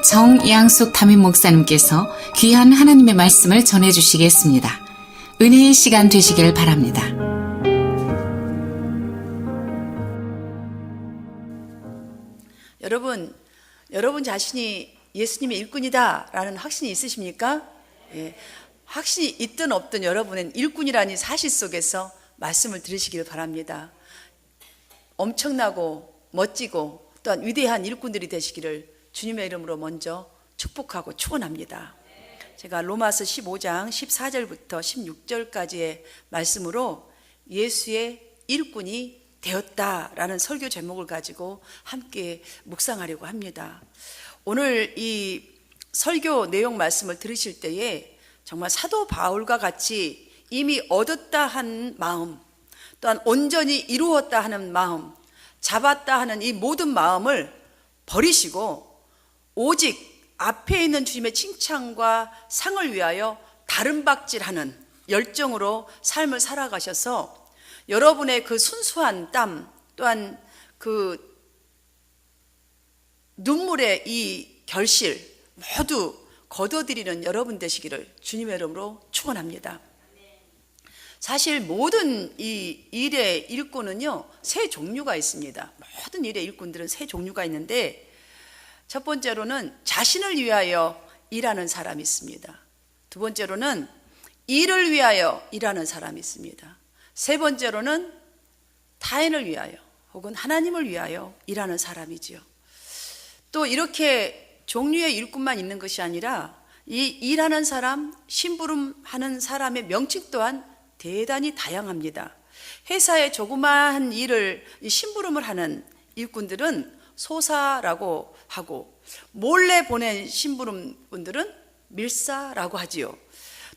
정양숙 담임 목사님께서 귀한 하나님의 말씀을 전해주시겠습니다. 은혜의 시간 되시길 바랍니다. 여러분 자신이 예수님의 일꾼이다라는 확신이 있으십니까? 예, 확신이 있든 없든 여러분은 일꾼이라는 사실 속에서 말씀을 들으시길 바랍니다. 엄청나고 멋지고 또한 위대한 일꾼들이 되시기를 주님의 이름으로 먼저 축복하고 축원합니다. 제가 로마서 15장 14절부터 16절까지의 말씀으로 예수의 일꾼이 되었다라는 설교 제목을 가지고 함께 묵상하려고 합니다. 오늘 이 설교 내용 말씀을 들으실 때에 정말 사도 바울과 같이 이미 얻었다 한 마음, 또한 온전히 이루었다 하는 마음, 잡았다 하는 이 모든 마음을 버리시고 오직 앞에 있는 주님의 칭찬과 상을 위하여 다름박질하는 열정으로 삶을 살아가셔서 여러분의 그 순수한 땀 또한 그 눈물의 이 결실 모두 거둬들이는 여러분 되시기를 주님의 이름으로 축원합니다. 사실 모든 이 일의 일꾼은요 세 종류가 있습니다. 모든 일의 일꾼들은 세 종류가 있는데 첫 번째로는 자신을 위하여 일하는 사람이 있습니다. 두 번째로는 일을 위하여 일하는 사람이 있습니다. 세 번째로는 타인을 위하여 혹은 하나님을 위하여 일하는 사람이지요. 또 이렇게 종류의 일꾼만 있는 것이 아니라 이 일하는 사람, 심부름하는 사람의 명칭 또한 대단히 다양합니다. 회사에 조그마한 일을 심부름을 하는 일꾼들은 소사라고 하고 몰래 보낸 심부름꾼들은 밀사라고 하지요.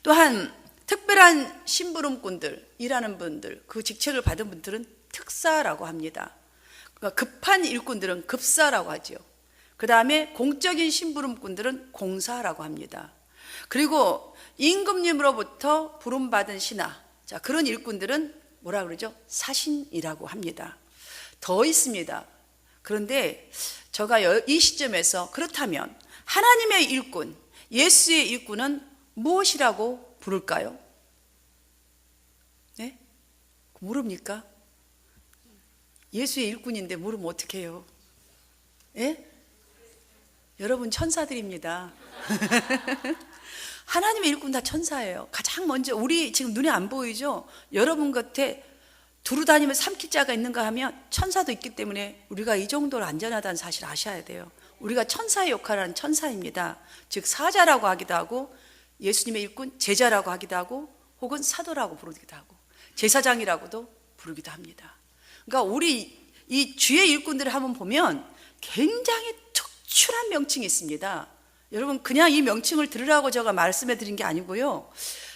또한 특별한 심부름꾼들, 일하는 분들, 그 직책을 받은 분들은 특사라고 합니다. 그러니까 급한 일꾼들은 급사라고 하지요. 그 다음에 공적인 심부름꾼들은 공사라고 합니다. 그리고 임금님으로부터 부름받은 신하, 자, 그런 일꾼들은 뭐라 그러죠? 사신이라고 합니다. 더 있습니다. 그런데 제가 이 시점에서 그렇다면 하나님의 일꾼, 예수의 일꾼은 무엇이라고 부를까요? 네? 모릅니까? 예수의 일꾼인데 모르면 어떡해요? 예? 여러분 천사들입니다. 하나님의 일꾼 다 천사예요. 가장 먼저 우리 지금 눈에 안 보이죠? 여러분 곁에 두루 다니면 삼킬 자가 있는가 하면 천사도 있기 때문에 우리가 이 정도로 안전하다는 사실 아셔야 돼요. 우리가 천사의 역할을 하는 천사입니다. 즉 사자라고 하기도 하고 예수님의 일꾼 제자라고 하기도 하고 혹은 사도라고 부르기도 하고 제사장이라고도 부르기도 합니다. 그러니까 우리 이 주의 일꾼들을 한번 보면 굉장히 특출한 명칭이 있습니다. 여러분 그냥 이 명칭을 들으라고 제가 말씀해 드린 게 아니고요.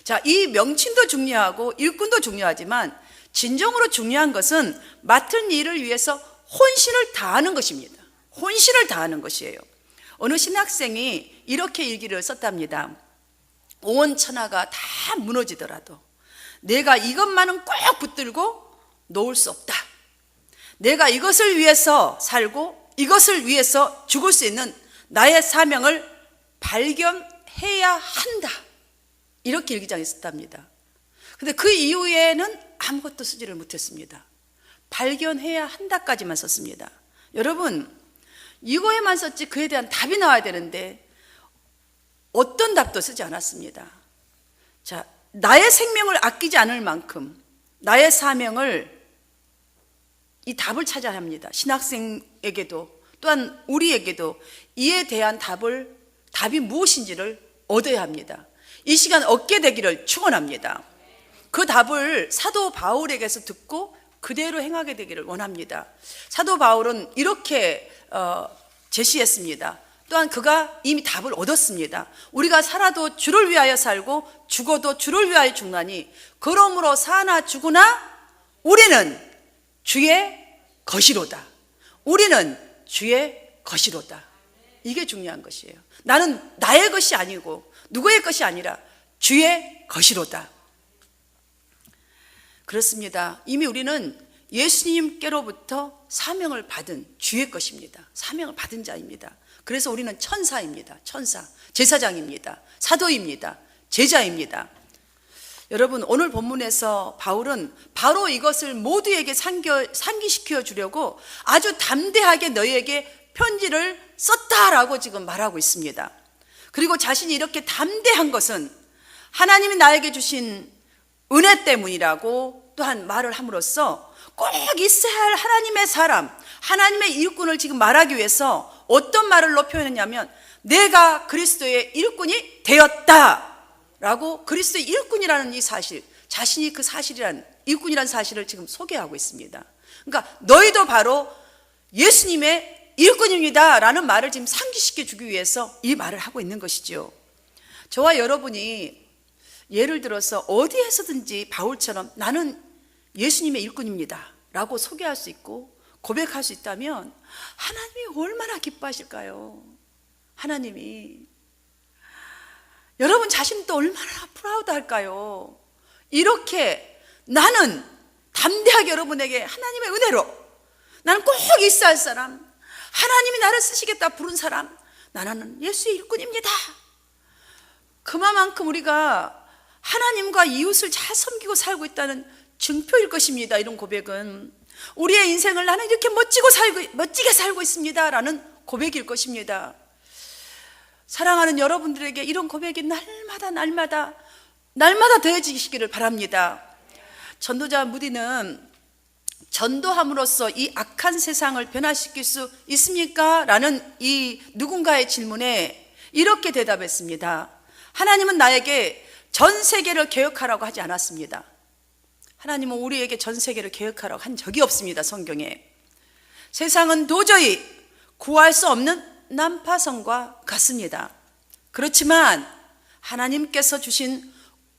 자, 이 명칭도 중요하고 일꾼도 중요하지만 진정으로 중요한 것은 맡은 일을 위해서 혼신을 다하는 것입니다. 혼신을 다하는 것이에요. 어느 신학생이 이렇게 일기를 썼답니다. 온 천하가 다 무너지더라도 내가 이것만은 꼭 붙들고 놓을 수 없다. 내가 이것을 위해서 살고 이것을 위해서 죽을 수 있는 나의 사명을 발견해야 한다. 이렇게 일기장에 썼답니다. 근데 그 이후에는 아무것도 쓰지를 못했습니다. 발견해야 한다까지만 썼습니다. 여러분 이거에만 썼지 그에 대한 답이 나와야 되는데 어떤 답도 쓰지 않았습니다. 자, 나의 생명을 아끼지 않을 만큼 나의 사명을 이 답을 찾아야 합니다. 신학생에게도 또한 우리에게도 이에 대한 답이 무엇인지를 얻어야 합니다. 이 시간 얻게 되기를 축원합니다. 그 답을 사도 바울에게서 듣고 그대로 행하게 되기를 원합니다. 사도 바울은 이렇게 제시했습니다. 또한 그가 이미 답을 얻었습니다. 우리가 살아도 주를 위하여 살고 죽어도 주를 위하여 죽나니 그러므로 사나 죽으나 우리는 주의 것이로다. 우리는 주의 것이로다. 이게 중요한 것이에요. 나는 나의 것이 아니고 누구의 것이 아니라 주의 것이로다. 그렇습니다. 이미 우리는 예수님께로부터 사명을 받은 주의 것입니다. 사명을 받은 자입니다. 그래서 우리는 천사입니다. 천사, 제사장입니다. 사도입니다. 제자입니다. 여러분, 오늘 본문에서 바울은 바로 이것을 모두에게 상기시켜 주려고 아주 담대하게 너희에게 편지를 썼다라고 지금 말하고 있습니다. 그리고 자신이 이렇게 담대한 것은 하나님이 나에게 주신 은혜 때문이라고 또한 말을 함으로써 꼭 있어야 할 하나님의 사람, 하나님의 일꾼을 지금 말하기 위해서 어떤 말로 표현했냐면 내가 그리스도의 일꾼이 되었다라고 그리스도의 일꾼이라는 이 사실, 자신이 그 사실이란 일꾼이라는 사실을 지금 소개하고 있습니다. 그러니까 너희도 바로 예수님의 일꾼입니다 라는 말을 지금 상기시켜 주기 위해서 이 말을 하고 있는 것이죠. 저와 여러분이 예를 들어서 어디에서든지 바울처럼 나는 예수님의 일꾼입니다 라고 소개할 수 있고 고백할 수 있다면 하나님이 얼마나 기뻐하실까요? 하나님이 여러분 자신도 얼마나 프라우드할까요? 이렇게 나는 담대하게 여러분에게 하나님의 은혜로 나는 꼭 있어야 할 사람, 하나님이 나를 쓰시겠다 부른 사람, 나는 예수의 일꾼입니다. 그만큼 우리가 하나님과 이웃을 잘 섬기고 살고 있다는 증표일 것입니다. 이런 고백은 우리의 인생을 나는 이렇게 멋지게 살고 있습니다 라는 고백일 것입니다. 사랑하는 여러분들에게 이런 고백이 날마다 더해지시기를 바랍니다. 전도자 무디는 전도함으로써 이 악한 세상을 변화시킬 수 있습니까? 라는 이 누군가의 질문에 이렇게 대답했습니다. 하나님은 나에게 전 세계를 개혁하라고 하지 않았습니다. 하나님은 우리에게 전 세계를 개혁하라고 한 적이 없습니다. 성경에. 세상은 도저히 구할 수 없는 난파선과 같습니다. 그렇지만 하나님께서 주신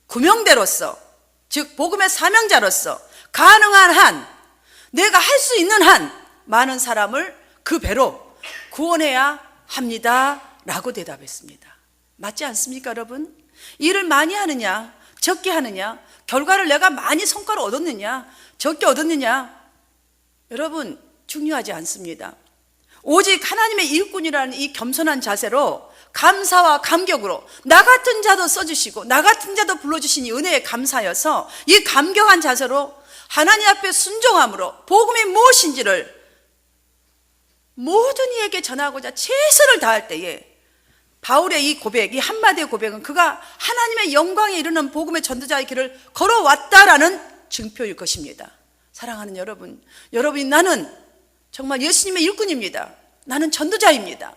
구명대로서, 즉 복음의 사명자로서 가능한 한, 내가 할 수 있는 한 많은 사람을 그 배로 구원해야 합니다 라고 대답했습니다. 맞지 않습니까 여러분? 일을 많이 하느냐 적게 하느냐, 결과를 내가 많이 성과를 얻었느냐 적게 얻었느냐, 여러분 중요하지 않습니다. 오직 하나님의 일꾼이라는 이 겸손한 자세로 감사와 감격으로 나 같은 자도 써주시고 나 같은 자도 불러주신 이 은혜에 감사여서 이 감격한 자세로 하나님 앞에 순종함으로 복음이 무엇인지를 모든 이에게 전하고자 최선을 다할 때에 바울의 이 고백, 이 한마디의 고백은 그가 하나님의 영광에 이르는 복음의 전도자의 길을 걸어왔다라는 증표일 것입니다. 사랑하는 여러분, 여러분이 나는 정말 예수님의 일꾼입니다, 나는 전도자입니다,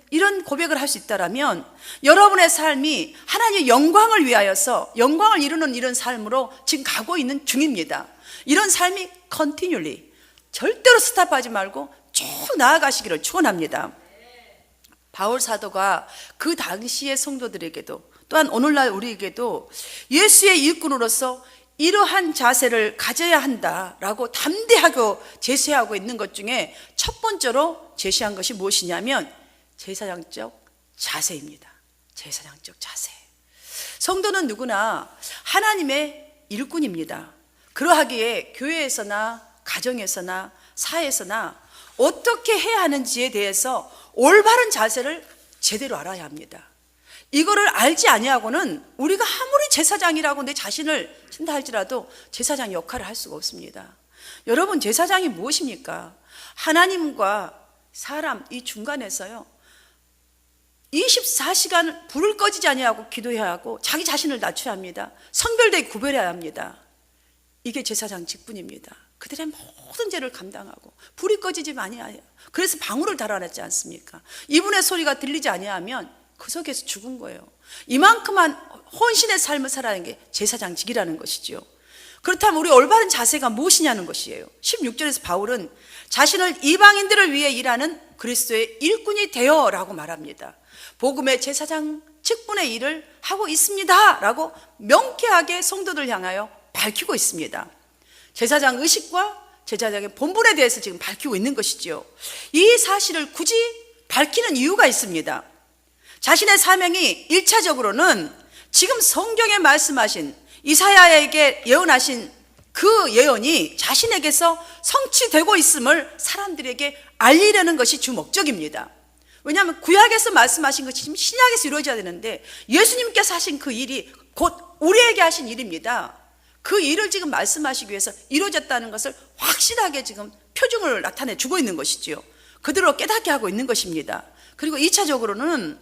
이런 고백을 할 수 있다라면 여러분의 삶이 하나님의 영광을 위하여서 영광을 이루는 이런 삶으로 지금 가고 있는 중입니다. 이런 삶이 continually, 절대로 스탑하지 말고 쭉 나아가시기를 축원합니다. 바울 사도가 그 당시의 성도들에게도 또한 오늘날 우리에게도 예수의 일꾼으로서 이러한 자세를 가져야 한다라고 담대하게 제시하고 있는 것 중에 첫 번째로 제시한 것이 무엇이냐면 제사장적 자세입니다. 제사장적 자세. 성도는 누구나 하나님의 일꾼입니다. 그러하기에 교회에서나 가정에서나 사회에서나 어떻게 해야 하는지에 대해서 올바른 자세를 제대로 알아야 합니다. 이거를 알지 아니하고는 우리가 아무리 제사장이라고 내 자신을 친다 할지라도 제사장 역할을 할 수가 없습니다. 여러분, 제사장이 무엇입니까? 하나님과 사람 이 중간에서요 24시간 불을 꺼지지 아니하고 기도해야 하고 자기 자신을 낮춰야 합니다. 성별되게 구별해야 합니다. 이게 제사장 직분입니다. 그들의 모든 죄를 감당하고 불이 꺼지지 아니하여, 그래서 방울을 달아냈지 않습니까? 이분의 소리가 들리지 아니하면 그 속에서 죽은 거예요. 이만큼만 혼신의 삶을 살아가는 게 제사장직이라는 것이죠. 그렇다면 우리 올바른 자세가 무엇이냐는 것이에요. 16절에서 바울은 자신을 이방인들을 위해 일하는 그리스도의 일꾼이 되어 라고 말합니다. 복음의 제사장 직분의 일을 하고 있습니다 라고 명쾌하게 성도들 향하여 밝히고 있습니다. 제사장 의식과 제사장의 본분에 대해서 지금 밝히고 있는 것이죠. 이 사실을 굳이 밝히는 이유가 있습니다. 자신의 사명이 1차적으로는 지금 성경에 말씀하신 이사야에게 예언하신 그 예언이 자신에게서 성취되고 있음을 사람들에게 알리려는 것이 주 목적입니다. 왜냐하면 구약에서 말씀하신 것이 지금 신약에서 이루어져야 되는데 예수님께서 하신 그 일이 곧 우리에게 하신 일입니다. 그 일을 지금 말씀하시기 위해서 이루어졌다는 것을 확실하게 지금 표징을 나타내 주고 있는 것이지요. 그대로 깨닫게 하고 있는 것입니다. 그리고 2차적으로는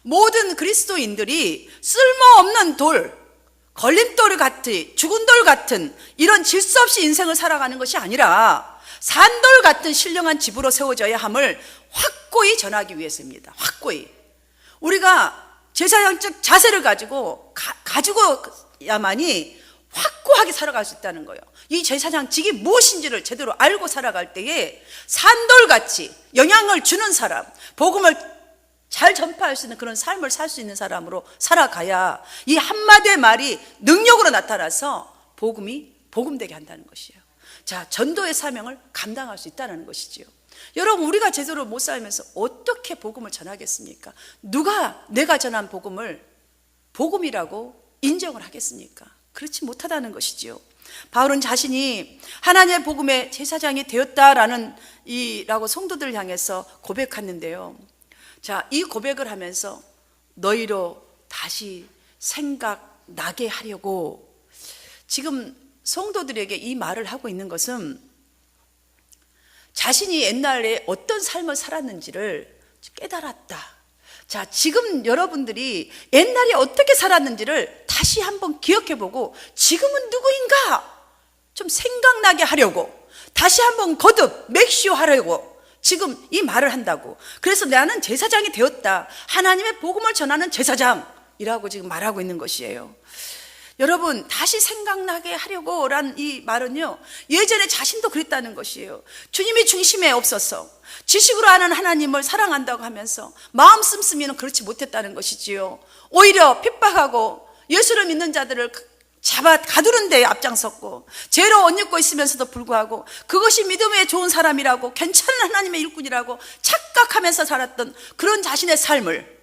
모든 그리스도인들이 쓸모없는 돌, 걸림돌 같은, 죽은 돌 같은 이런 질서 없이 인생을 살아가는 것이 아니라 산돌 같은 신령한 집으로 세워져야 함을 확고히 전하기 위해서입니다. 확고히. 우리가 제사장적 자세를 가지고야만이 확고하게 살아갈 수 있다는 거예요. 이 제사장직이 무엇인지를 제대로 알고 살아갈 때에 산돌같이 영향을 주는 사람, 복음을 잘 전파할 수 있는 그런 삶을 살 수 있는 사람으로 살아가야 이 한마디의 말이 능력으로 나타나서 복음이 복음되게 한다는 것이에요. 자, 전도의 사명을 감당할 수 있다는 것이지요. 여러분, 우리가 제대로 못 살면서 어떻게 복음을 전하겠습니까? 누가 내가 전한 복음을 복음이라고 인정을 하겠습니까? 그렇지 못하다는 것이지요. 바울은 자신이 하나님의 복음의 제사장이 되었다라는 라고 성도들 향해서 고백했는데요. 자, 이 고백을 하면서 너희로 다시 생각나게 하려고 지금 성도들에게 이 말을 하고 있는 것은 자신이 옛날에 어떤 삶을 살았는지를 깨달았다. 자, 지금 여러분들이 옛날에 어떻게 살았는지를 다시 한번 기억해보고 지금은 누구인가 좀 생각나게 하려고 다시 한번 거듭 맥시오 하려고 지금 이 말을 한다고. 그래서 나는 제사장이 되었다. 하나님의 복음을 전하는 제사장이라고 지금 말하고 있는 것이에요. 여러분, 다시 생각나게 하려고 란 이 말은요, 예전에 자신도 그랬다는 것이에요. 주님이 중심에 없어서 지식으로 아는 하나님을 사랑한다고 하면서 마음 씀씀이는 그렇지 못했다는 것이지요. 오히려 핍박하고 예수를 믿는 자들을 잡아 가두는 데 앞장섰고 죄로 옷 입고 있으면서도 불구하고 그것이 믿음에 좋은 사람이라고 괜찮은 하나님의 일꾼이라고 착각하면서 살았던 그런 자신의 삶을,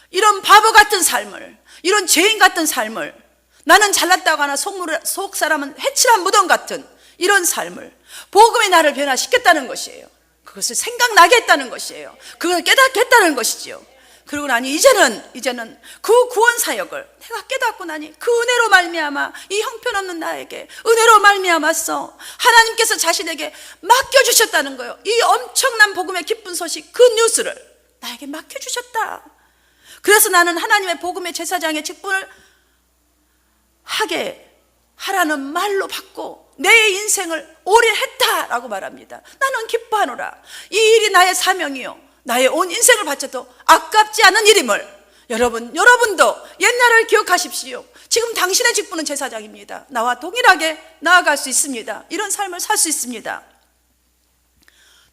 이런 바보 같은 삶을, 이런 죄인 같은 삶을, 나는 잘났다고 하나 속 사람은 해칠한 무덤 같은 이런 삶을 복음의 나를 변화시켰다는 것이에요. 그것을 생각나게 했다는 것이에요. 그걸 깨닫게 했다는 것이지요. 그러고 나니 이제는 그 구원 사역을 내가 깨닫고 나니 그 은혜로 말미암아 이 형편없는 나에게 은혜로 말미암아서 하나님께서 자신에게 맡겨주셨다는 거예요. 이 엄청난 복음의 기쁜 소식, 그 뉴스를 나에게 맡겨주셨다. 그래서 나는 하나님의 복음의 제사장의 직분을 하게 하라는 말로 받고 내 인생을 올인했다라고 말합니다. 나는 기뻐하노라. 이 일이 나의 사명이요, 나의 온 인생을 바쳐도 아깝지 않은 일임을 여러분도 옛날을 기억하십시오. 지금 당신의 직분은 제사장입니다. 나와 동일하게 나아갈 수 있습니다. 이런 삶을 살 수 있습니다.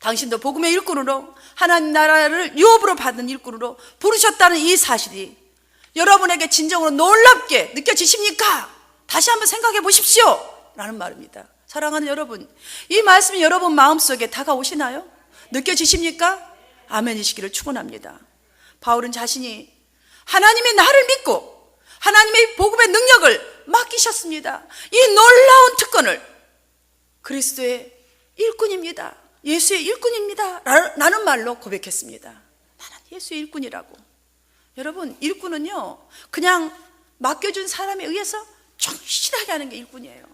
당신도 복음의 일꾼으로 하나님 나라를 유업으로 받은 일꾼으로 부르셨다는 이 사실이 여러분에게 진정으로 놀랍게 느껴지십니까? 다시 한번 생각해 보십시오 라는 말입니다. 사랑하는 여러분, 이 말씀이 여러분 마음속에 다가오시나요? 느껴지십니까? 아멘이시기를 축원합니다. 바울은 자신이 하나님의 나를 믿고 하나님의 복음의 능력을 맡기셨습니다. 이 놀라운 특권을 그리스도의 일꾼입니다. 예수의 일꾼입니다 라는 말로 고백했습니다. 나는 예수의 일꾼이라고. 여러분, 일꾼은요 그냥 맡겨준 사람에 의해서 충실하게 하는 게 일꾼이에요.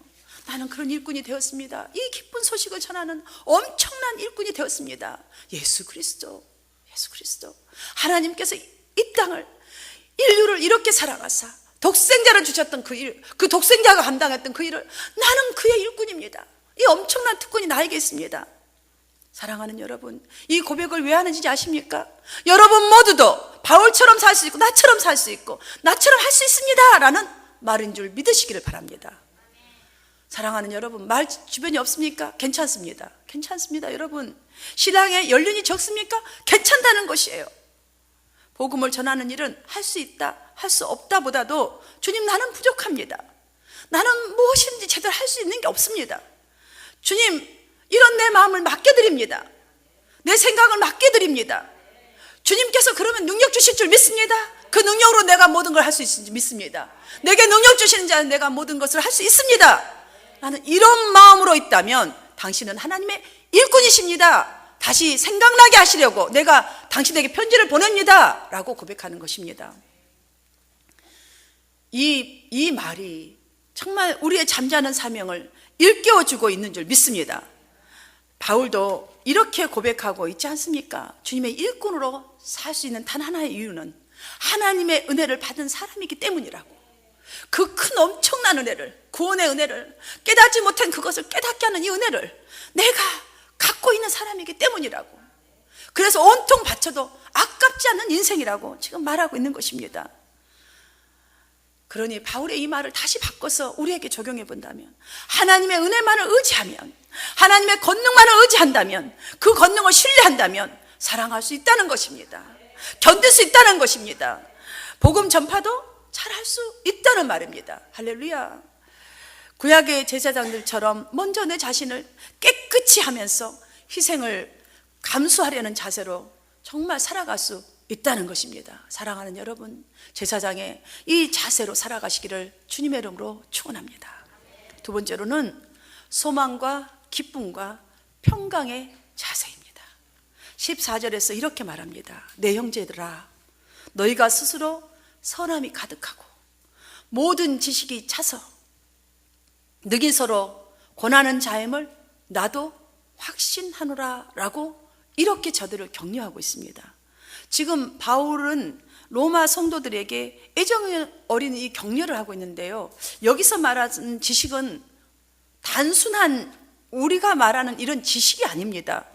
나는 그런 일꾼이 되었습니다. 이 기쁜 소식을 전하는 엄청난 일꾼이 되었습니다. 예수 그리스도. 하나님께서 이 땅을, 인류를 이렇게 살아가사 독생자를 주셨던 그 일, 그 독생자가 감당했던 그 일을 나는 그의 일꾼입니다. 이 엄청난 특권이 나에게 있습니다. 사랑하는 여러분, 이 고백을 왜 하는지 아십니까? 여러분 모두도 바울처럼 살 수 있고 나처럼 살 수 있고 나처럼 할 수 있습니다 라는 말인 줄 믿으시기를 바랍니다. 사랑하는 여러분, 말 주변이 없습니까? 괜찮습니다. 여러분, 신앙에 연륜이 적습니까? 괜찮다는 것이에요. 복음을 전하는 일은 할 수 있다, 할 수 없다 보다도 주님, 나는 부족합니다. 나는 무엇인지 제대로 할 수 있는 게 없습니다. 주님, 이런 내 마음을 맡겨드립니다. 내 생각을 맡겨드립니다. 주님께서 그러면 능력 주실 줄 믿습니다. 그 능력으로 내가 모든 걸 할 수 있는지 믿습니다. 내게 능력 주시는 자는 내가 모든 것을 할 수 있습니다 라는 이런 마음으로 있다면 당신은 하나님의 일꾼이십니다. 다시 생각나게 하시려고 내가 당신에게 편지를 보냅니다 라고 고백하는 것입니다. 이 말이 정말 우리의 잠자는 사명을 일깨워주고 있는 줄 믿습니다. 바울도 이렇게 고백하고 있지 않습니까? 주님의 일꾼으로 살 수 있는 단 하나의 이유는 하나님의 은혜를 받은 사람이기 때문이라고. 그 큰 엄청난 은혜를, 구원의 은혜를, 깨닫지 못한 그것을 깨닫게 하는 이 은혜를 내가 갖고 있는 사람이기 때문이라고. 그래서 온통 바쳐도 아깝지 않은 인생이라고 지금 말하고 있는 것입니다. 그러니 바울의 이 말을 다시 바꿔서 우리에게 적용해 본다면, 하나님의 은혜만을 의지하면, 하나님의 권능만을 의지한다면, 그 권능을 신뢰한다면 사랑할 수 있다는 것입니다. 견딜 수 있다는 것입니다. 복음 전파도 잘할 수 있다는 말입니다. 할렐루야. 구약의 제사장들처럼 먼저 내 자신을 깨끗이 하면서 희생을 감수하려는 자세로 정말 살아갈 수 있다는 것입니다. 사랑하는 여러분, 제사장의 이 자세로 살아가시기를 주님의 이름으로 축원합니다. 두 번째로는 소망과 기쁨과 평강의 자세입니다. 14절에서 이렇게 말합니다. 내 형제들아, 너희가 스스로 선함이 가득하고 모든 지식이 차서 너희 서로 권하는 자임을 나도 확신하노라 라고 이렇게 저들을 격려하고 있습니다. 지금 바울은 로마 성도들에게 애정 어린 이 격려를 하고 있는데요, 여기서 말하는 지식은 단순한 우리가 말하는 이런 지식이 아닙니다.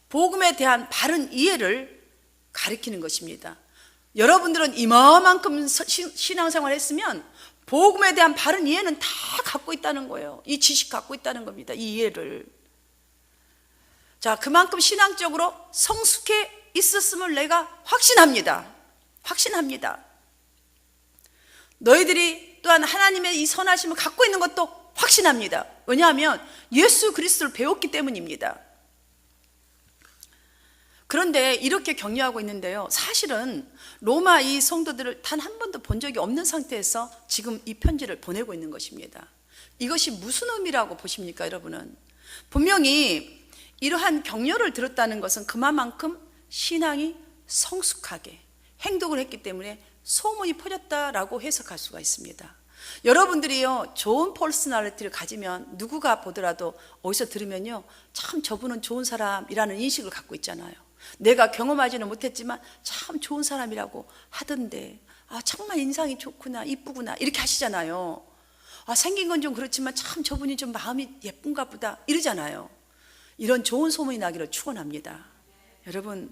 복음에 대한 바른 이해를 가리키는 것입니다. 여러분들은 이만큼 신앙생활을 했으면 복음에 대한 바른 이해는 다 갖고 있다는 거예요. 이 지식 갖고 있다는 겁니다. 이 이해를. 자, 그만큼 신앙적으로 성숙해 있었음을 내가 확신합니다. 확신합니다. 너희들이 또한 하나님의 이 선하심을 갖고 있는 것도 확신합니다. 왜냐하면 예수 그리스도를 배웠기 때문입니다. 그런데 이렇게 격려하고 있는데요, 사실은 로마 이 성도들을 단 한 번도 본 적이 없는 상태에서 지금 이 편지를 보내고 있는 것입니다. 이것이 무슨 의미라고 보십니까, 여러분은? 분명히 이러한 격려를 들었다는 것은 그만큼 신앙이 성숙하게 행동을 했기 때문에 소문이 퍼졌다라고 해석할 수가 있습니다. 여러분들이요, 좋은 퍼스널리티를 가지면 누구가 보더라도 어디서 들으면요, 참 저분은 좋은 사람이라는 인식을 갖고 있잖아요. 내가 경험하지는 못했지만 참 좋은 사람이라고 하던데, 아 정말 인상이 좋구나, 이쁘구나 이렇게 하시잖아요. 아 생긴 건 좀 그렇지만 참 저분이 좀 마음이 예쁜가 보다 이러잖아요. 이런 좋은 소문이 나기를 축원합니다. 여러분,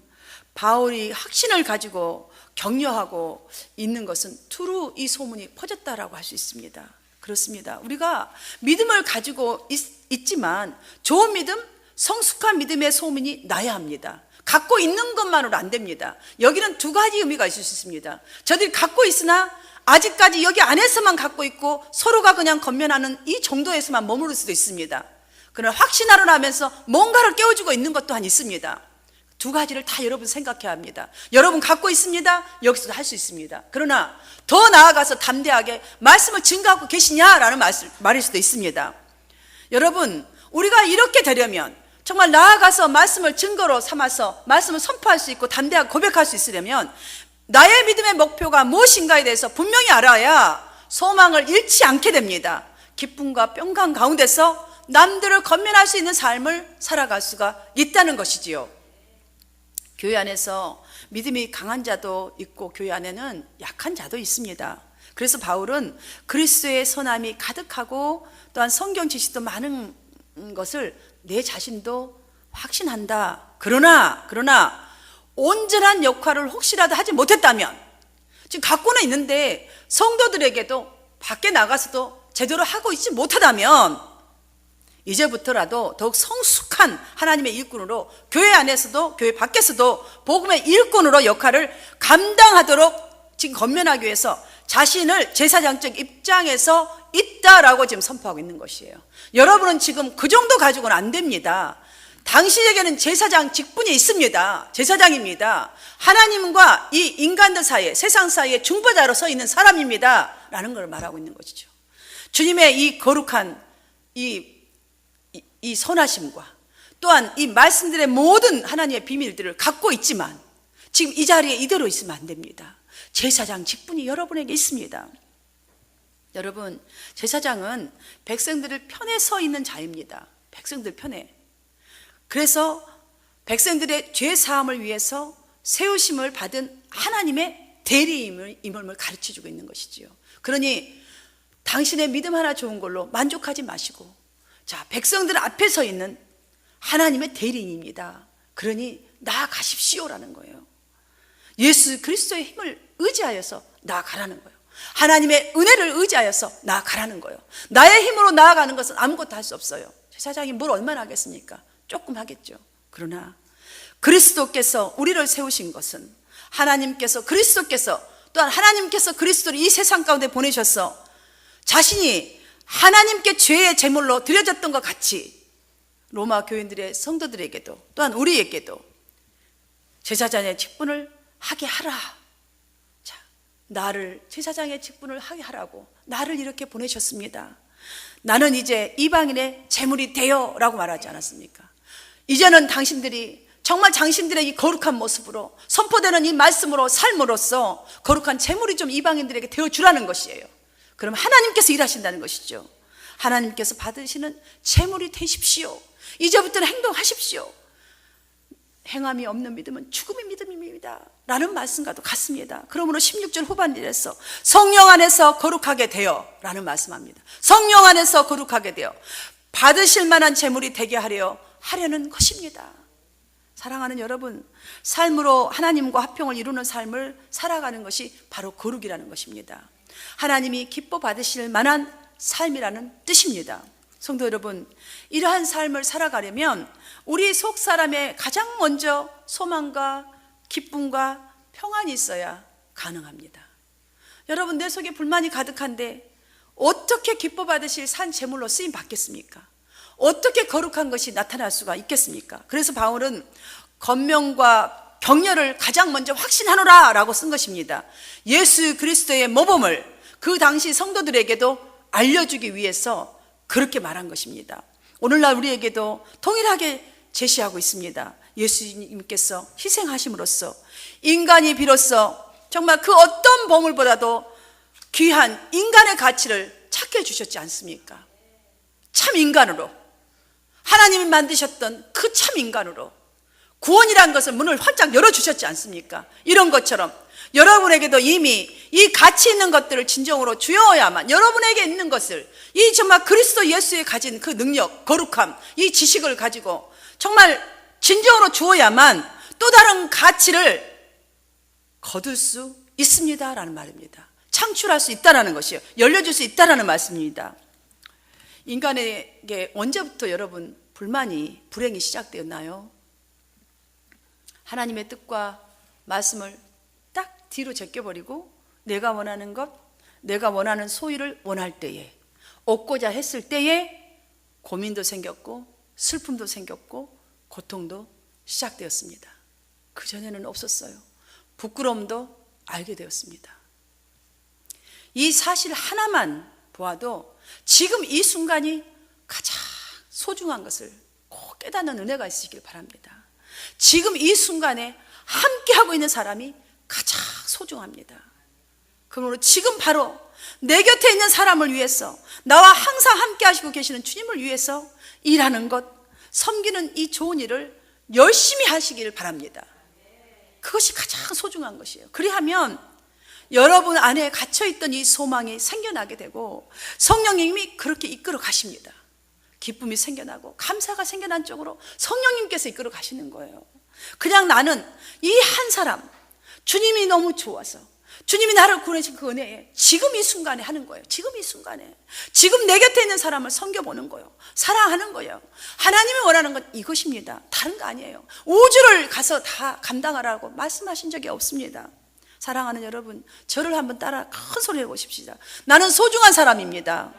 바울이 확신을 가지고 격려하고 있는 것은 두루 이 소문이 퍼졌다라고 할 수 있습니다. 그렇습니다. 우리가 믿음을 가지고 있지만 좋은 믿음, 성숙한 믿음의 소문이 나야 합니다. 갖고 있는 것만으로 안 됩니다. 여기는 두 가지 의미가 있을 수 있습니다. 저들이 갖고 있으나 아직까지 여기 안에서만 갖고 있고 서로가 그냥 겉면하는 이 정도에서만 머무를 수도 있습니다. 그러나 확신하러 나면서 뭔가를 깨워주고 있는 것 또한 있습니다. 두 가지를 다 여러분 생각해야 합니다. 여러분 갖고 있습니다. 여기서도 할 수 있습니다. 그러나 더 나아가서 담대하게 말씀을 증거하고 계시냐라는 말일 수도 있습니다. 여러분, 우리가 이렇게 되려면, 정말 나아가서 말씀을 증거로 삼아서 말씀을 선포할 수 있고 담대하게 고백할 수 있으려면 나의 믿음의 목표가 무엇인가에 대해서 분명히 알아야 소망을 잃지 않게 됩니다. 기쁨과 평강 가운데서 남들을 건면할 수 있는 삶을 살아갈 수가 있다는 것이지요. 교회 안에서 믿음이 강한 자도 있고 교회 안에는 약한 자도 있습니다. 그래서 바울은 그리스도의 선함이 가득하고 또한 성경 지식도 많은 것을 내 자신도 확신한다. 그러나 온전한 역할을 혹시라도 하지 못했다면, 지금 갖고는 있는데 성도들에게도 밖에 나가서도 제대로 하고 있지 못하다면 이제부터라도 더욱 성숙한 하나님의 일꾼으로 교회 안에서도 교회 밖에서도 복음의 일꾼으로 역할을 감당하도록 지금 건면하기 위해서 자신을 제사장적 입장에서 있다라고 지금 선포하고 있는 것이에요. 여러분은 지금 그 정도 가지고는 안 됩니다. 당신에게는 제사장 직분이 있습니다. 제사장입니다. 하나님과 이 인간들 사이에, 세상 사이에 중보자로 서 있는 사람입니다 라는 걸 말하고 있는 것이죠. 주님의 이 거룩한 이 이 선하심과 또한 이 말씀들의 모든 하나님의 비밀들을 갖고 있지만 지금 이 자리에 이대로 있으면 안 됩니다. 제사장 직분이 여러분에게 있습니다. 여러분, 제사장은 백성들을 편에 서 있는 자입니다. 백성들 편에. 그래서 백성들의 죄 사함을 위해서 세우심을 받은 하나님의 대리임을 가르쳐주고 있는 것이지요. 그러니 당신의 믿음 하나 좋은 걸로 만족하지 마시고, 자, 백성들 앞에 서 있는 하나님의 대리인입니다. 그러니 나아가십시오라는 거예요. 예수 그리스도의 힘을 의지하여서 나아가라는 거예요. 하나님의 은혜를 의지하여서 나아가라는 거예요. 나의 힘으로 나아가는 것은 아무것도 할 수 없어요. 제사장이 뭘 얼마나 하겠습니까? 조금 하겠죠. 그러나 그리스도께서 우리를 세우신 것은 하나님께서 그리스도께서 또한 하나님께서 그리스도를 이 세상 가운데 보내셔서 자신이 하나님께 죄의 제물로 드려졌던 것 같이 로마 교인들의 성도들에게도 또한 우리에게도 제사장의 직분을 하게 하라. 자, 나를 제사장의 직분을 하게 하라고 나를 이렇게 보내셨습니다. 나는 이제 이방인의 제물이 되어 라고 말하지 않았습니까? 이제는 당신들이 정말 당신들의 이 거룩한 모습으로 선포되는 이 말씀으로 삶으로써 거룩한 제물이 좀 이방인들에게 되어주라는 것이에요. 그럼 하나님께서 일하신다는 것이죠. 하나님께서 받으시는 제물이 되십시오. 이제부터는 행동하십시오. 행함이 없는 믿음은 죽음의 믿음입니다 라는 말씀과도 같습니다. 그러므로 16절 후반절에서 성령 안에서 거룩하게 되어 라는 말씀합니다. 성령 안에서 거룩하게 되어 받으실 만한 제물이 되게 하려는 것입니다. 사랑하는 여러분, 삶으로 하나님과 화평을 이루는 삶을 살아가는 것이 바로 거룩이라는 것입니다. 하나님이 기뻐 받으실 만한 삶이라는 뜻입니다. 성도 여러분, 이러한 삶을 살아가려면 우리 속 사람의 가장 먼저 소망과 기쁨과 평안이 있어야 가능합니다. 여러분, 내 속에 불만이 가득한데 어떻게 기뻐 받으실 산 제물로 쓰임 받겠습니까? 어떻게 거룩한 것이 나타날 수가 있겠습니까? 그래서 바울은 권명과 격려를 가장 먼저 확신하노라 라고 쓴 것입니다. 예수 그리스도의 모범을 그 당시 성도들에게도 알려주기 위해서 그렇게 말한 것입니다. 오늘날 우리에게도 동일하게 제시하고 있습니다. 예수님께서 희생하심으로써 인간이 비로소 정말 그 어떤 보물보다도 귀한 인간의 가치를 찾게 해주셨지 않습니까? 참 인간으로, 하나님이 만드셨던 그 참 인간으로 구원이라는 것을 문을 활짝 열어주셨지 않습니까? 이런 것처럼 여러분에게도 이미 이 가치 있는 것들을 진정으로 주어야만, 여러분에게 있는 것을, 이 정말 그리스도 예수에 가진 그 능력, 거룩함, 이 지식을 가지고 정말 진정으로 주어야만 또 다른 가치를 거둘 수 있습니다라는 말입니다. 창출할 수 있다라는 것이에요. 열려줄 수 있다라는 말씀입니다. 인간에게 언제부터 여러분 불만이, 불행이 시작되었나요? 하나님의 뜻과 말씀을 딱 뒤로 제껴버리고 내가 원하는 것, 내가 원하는 소유를 원할 때에, 얻고자 했을 때에 고민도 생겼고 슬픔도 생겼고 고통도 시작되었습니다. 그전에는 없었어요. 부끄러움도 알게 되었습니다. 이 사실 하나만 보아도 지금 이 순간이 가장 소중한 것을 꼭 깨닫는 은혜가 있으시길 바랍니다. 지금 이 순간에 함께하고 있는 사람이 가장 소중합니다. 그러므로 지금 바로 내 곁에 있는 사람을 위해서, 나와 항상 함께 하시고 계시는 주님을 위해서 일하는 것, 섬기는 이 좋은 일을 열심히 하시길 바랍니다. 그것이 가장 소중한 것이에요. 그리하면 여러분 안에 갇혀있던 이 소망이 생겨나게 되고 성령님이 그렇게 이끌어 가십니다. 기쁨이 생겨나고 감사가 생겨난 쪽으로 성령님께서 이끌어 가시는 거예요. 그냥 나는 이 한 사람, 주님이 너무 좋아서, 주님이 나를 구원하신 그 은혜에 지금 이 순간에 하는 거예요. 지금 이 순간에, 지금 내 곁에 있는 사람을 섬겨보는 거예요. 사랑하는 거예요. 하나님이 원하는 건 이것입니다. 다른 거 아니에요. 우주를 가서 다 감당하라고 말씀하신 적이 없습니다. 사랑하는 여러분, 저를 한번 따라 큰 소리 해보십시다. 나는 소중한 사람입니다.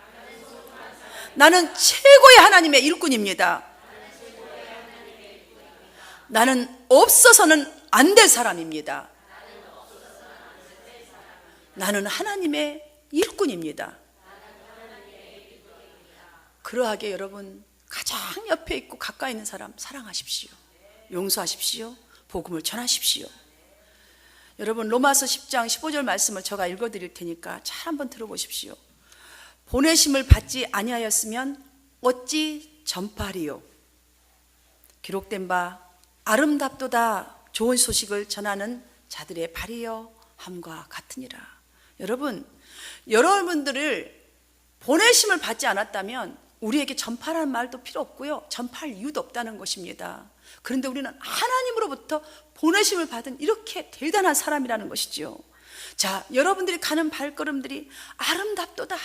나는 최고의 하나님의 일꾼입니다. 나는 없어서는 안 될 사람입니다. 나는 하나님의 일꾼입니다. 그러하게 여러분 가장 옆에 있고 가까이 있는 사람 사랑하십시오. 용서하십시오. 복음을 전하십시오. 여러분, 로마서 10장 15절 말씀을 제가 읽어드릴 테니까 잘 한번 들어보십시오. 보내심을 받지 아니하였으면 어찌 전파하리요. 기록된 바 아름답도다 좋은 소식을 전하는 자들의 발이여 함과 같으니라. 여러분들을 보내심을 받지 않았다면 우리에게 전파라는 말도 필요 없고요, 전파할 이유도 없다는 것입니다. 그런데 우리는 하나님으로부터 보내심을 받은 이렇게 대단한 사람이라는 것이죠. 자, 여러분들이 가는 발걸음들이 아름답도다,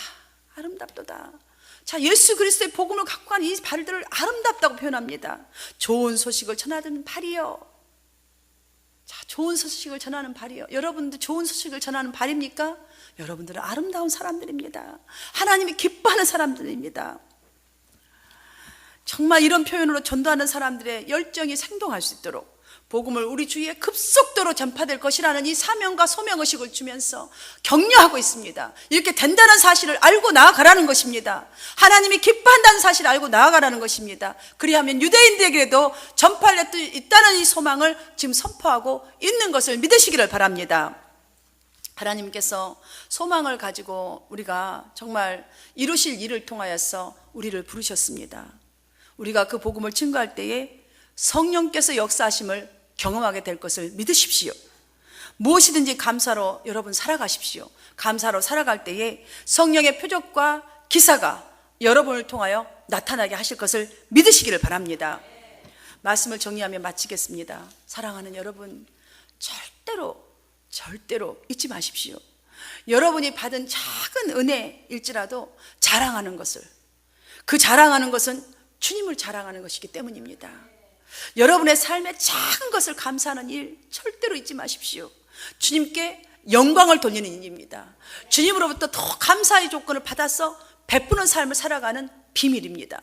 아름답도다. 자, 예수 그리스도의 복음을 갖고 간 이 발들을 아름답다고 표현합니다. 좋은 소식을 전하는 발이요. 자, 좋은 소식을 전하는 발이요. 여러분들 좋은 소식을 전하는 발입니까? 여러분들은 아름다운 사람들입니다. 하나님이 기뻐하는 사람들입니다. 정말 이런 표현으로 전도하는 사람들의 열정이 생동할 수 있도록 복음을 우리 주위에 급속도로 전파될 것이라는 이 사명과 소명의식을 주면서 격려하고 있습니다. 이렇게 된다는 사실을 알고 나아가라는 것입니다. 하나님이 기뻐한다는 사실을 알고 나아가라는 것입니다. 그리하면 유대인들에게도 전파할 수 있다는 이 소망을 지금 선포하고 있는 것을 믿으시기를 바랍니다. 하나님께서 소망을 가지고 우리가 정말 이루실 일을 통하여서 우리를 부르셨습니다. 우리가 그 복음을 증거할 때에 성령께서 역사하심을 경험하게 될 것을 믿으십시오. 무엇이든지 감사로 여러분 살아가십시오. 감사로 살아갈 때에 성령의 표적과 기사가 여러분을 통하여 나타나게 하실 것을 믿으시기를 바랍니다. 말씀을 정리하며 마치겠습니다. 사랑하는 여러분, 절대로 잊지 마십시오. 여러분이 받은 작은 은혜일지라도 자랑하는 것을, 그 자랑하는 것은 주님을 자랑하는 것이기 때문입니다. 여러분의 삶의 작은 것을 감사하는 일 절대로 잊지 마십시오. 주님께 영광을 돌리는 일입니다. 주님으로부터 더 감사의 조건을 받아서 베푸는 삶을 살아가는 비밀입니다.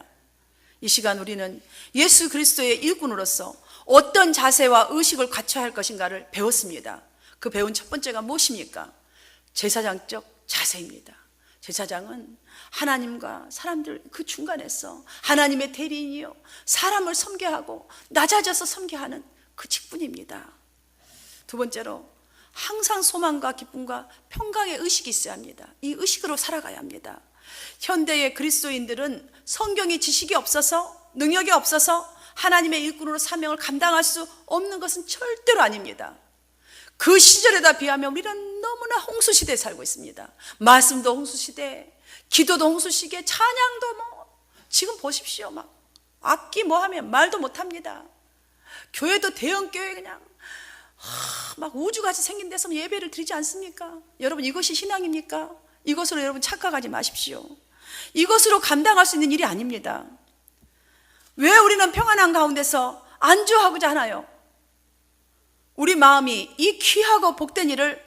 이 시간 우리는 예수 그리스도의 일꾼으로서 어떤 자세와 의식을 갖춰야 할 것인가를 배웠습니다. 그 배운 첫 번째가 무엇입니까? 제사장적 자세입니다. 제사장은 하나님과 사람들 그 중간에서 하나님의 대리인이요, 사람을 섬겨하고 낮아져서 섬겨하는 그 직분입니다. 두 번째로 항상 소망과 기쁨과 평강의 의식이 있어야 합니다. 이 의식으로 살아가야 합니다. 현대의 그리스도인들은 성경의 지식이 없어서, 능력이 없어서 하나님의 일꾼으로 사명을 감당할 수 없는 것은 절대로 아닙니다. 그 시절에다 비하면 우리는 너무나 홍수시대에 살고 있습니다. 말씀도 홍수시대, 기도도 홍수시대, 찬양도 지금 보십시오. 막 악기 하면 말도 못합니다. 교회도 대형교회 그냥 막 우주같이 생긴 데서 예배를 드리지 않습니까? 여러분, 이것이 신앙입니까? 이것으로 여러분 착각하지 마십시오. 이것으로 감당할 수 있는 일이 아닙니다. 왜 우리는 평안한 가운데서 안주하고자 하나요? 우리 마음이 이 귀하고 복된 일을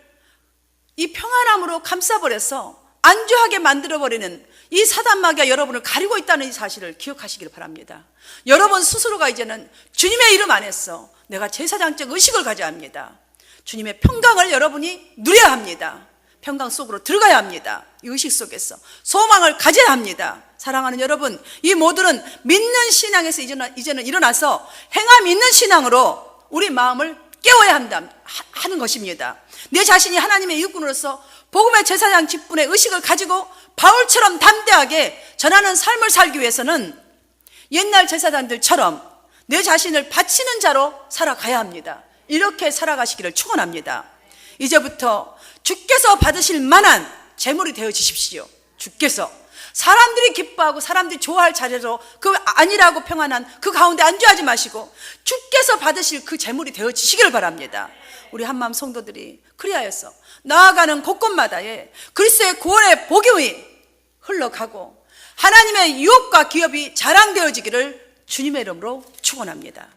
이 평안함으로 감싸버려서 안주하게 만들어버리는 이 사단마귀가 여러분을 가리고 있다는 이 사실을 기억하시길 바랍니다. 여러분 스스로가 이제는 주님의 이름 안에서 내가 제사장적 의식을 가져야 합니다. 주님의 평강을 여러분이 누려야 합니다. 평강 속으로 들어가야 합니다. 이 의식 속에서 소망을 가져야 합니다. 사랑하는 여러분, 이 모두는 믿는 신앙에서 이제는 일어나서 행함 있는 신앙으로 우리 마음을 깨워야 하는 것입니다. 내 자신이 하나님의 일꾼으로서 복음의 제사장 직분의 의식을 가지고 바울처럼 담대하게 전하는 삶을 살기 위해서는 옛날 제사장들처럼 내 자신을 바치는 자로 살아가야 합니다. 이렇게 살아가시기를 축원합니다. 이제부터 주께서 받으실 만한 제물이 되어지십시오. 주께서 사람들이 기뻐하고 사람들이 좋아할 자리로 그 안일하고 평안한 그 가운데 안주하지 마시고 주께서 받으실 그 제물이 되어지시기를 바랍니다. 우리 한마음 성도들이 그리하여서 나아가는 곳곳마다에 그리스도의 구원의 복이 흘러가고 하나님의 유업과 기업이 자랑되어지기를 주님의 이름으로 축원합니다.